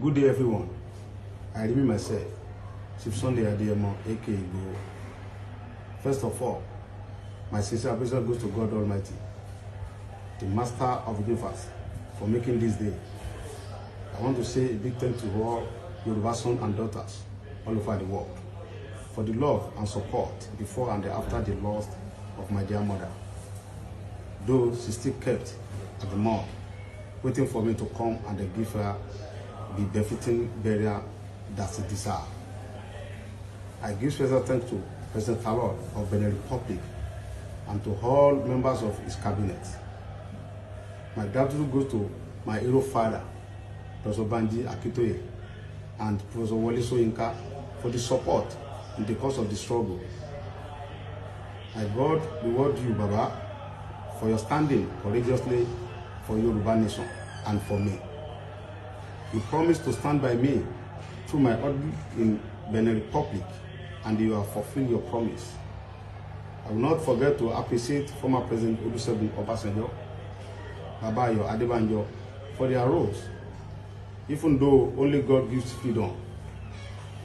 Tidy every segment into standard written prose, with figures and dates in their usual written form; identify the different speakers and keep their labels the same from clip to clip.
Speaker 1: Good day, everyone. I remain myself, Dr Sunday Adeniyi, aka Igboho. First of all, my sincere appreciation goes to God Almighty, the Master of the universe, for making this day. I want to say a big thank you to all Yoruba sons and daughters all over the world for the love and support before and after the loss of my dear mother. Though she still kept at the morgue, waiting for me to come and give her the befitting burial that she deserves. I give special thanks to President Talon of Benin Republic and to all members of his cabinet. My gratitude goes to my hero father, Dr Banji Akitoye, and Professor Wole Soyinka for the support in the course of the struggle. My God reward you, Baba, for your standing courageously for Yoruba nation and for me. You promised to stand by me through my audit in Benin Republic, and you have fulfilled your promise. I will not forget to appreciate former President Olusegun Obasanjo, Baba Ayo Adebanjo, for their roles. Even though only God gives freedom,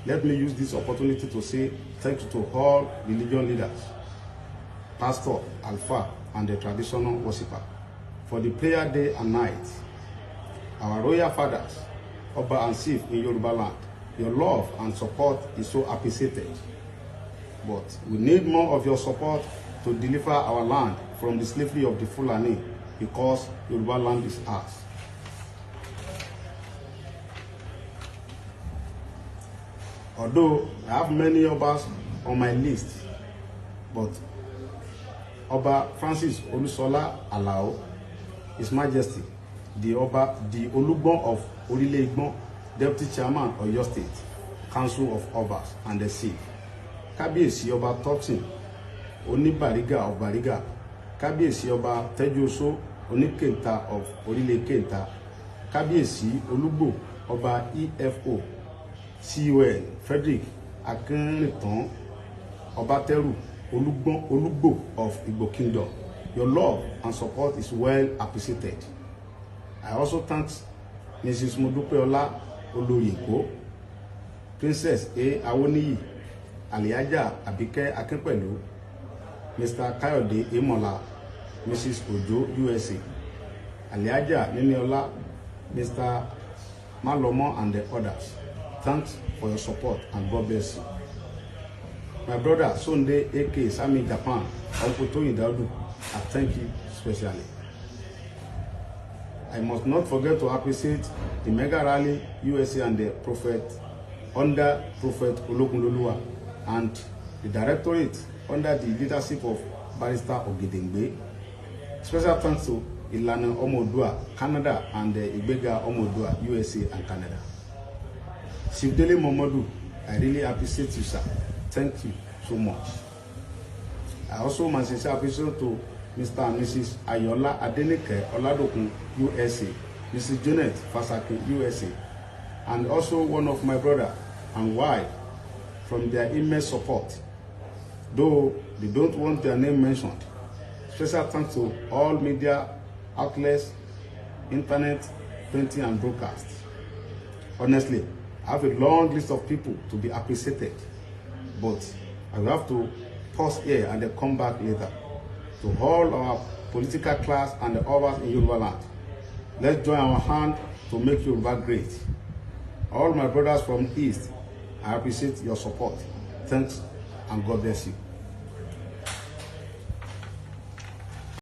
Speaker 1: let me use this opportunity to say thank you to all religion leaders, pastor, alpha, and the traditional worshipper for the prayer day and night. Our royal fathers, Oba and Chief in Yoruba land, your love and support is so appreciated. But we need more of your support to deliver our land from the slavery of the Fulani, because Yoruba land is ours. Although I have many Obas on my list, but Oba Francis Olusola Alao, His Majesty, the Olugbon of Orile Igbon, Deputy Chairman of Oyo State, Council of Obas and the Chief, Kábíyèsí Ọba Totin, Oníbàrígà of Bariga, Kábíyèsí Ọba Tẹ́júoṣó, Oníkẹ̀ǹta of Orile Kẹ̀ǹta, Kábíyèsí Olúgbò Ọba EFO, CON Frederick Akínrìntàn Ọbátẹ́rù Olúgbò of Igbo Kingdom. Your love and support is well appreciated. I also thank Mrs. Modupeola Oloyinko, Princess A. Awoniyi, Aliaja Abike Akinpelu, Mr. Kayode Emola, Mrs. Ojo USA, Aliaja Niniola, Mr. Malomo, and the others. Thanks for your support and God bless you. My brother Sunday aka Sami Japan, Uncle Tony Daudu, I thank you specially. I must not forget to appreciate the mega rally USA and the Prophet under Prophet Olokundoluwa and the Directorate under the leadership of Barrister Ogedengbe. Special thanks to Ilana Omodua, Canada, and the Ibega Omodua, USA and Canada. Sivdele Momodu, I really appreciate you, sir. Thank you so much. I also my sincere appreciation to Mr. and Mrs. Ayola Adenike Oladokun, USA, Mrs. Janet Fasaki, USA, and also one of my brother and wife from their immense support, though they don't want their name mentioned. Special thanks to all media outlets, internet, printing, and broadcast. Honestly, I have a long list of people to be appreciated, but I will have to pause here and then come back later. To all our political class and the others in Yoruba land, let's join our hand to make Yoruba great. All my brothers from East, I appreciate your support. Thanks and God bless you.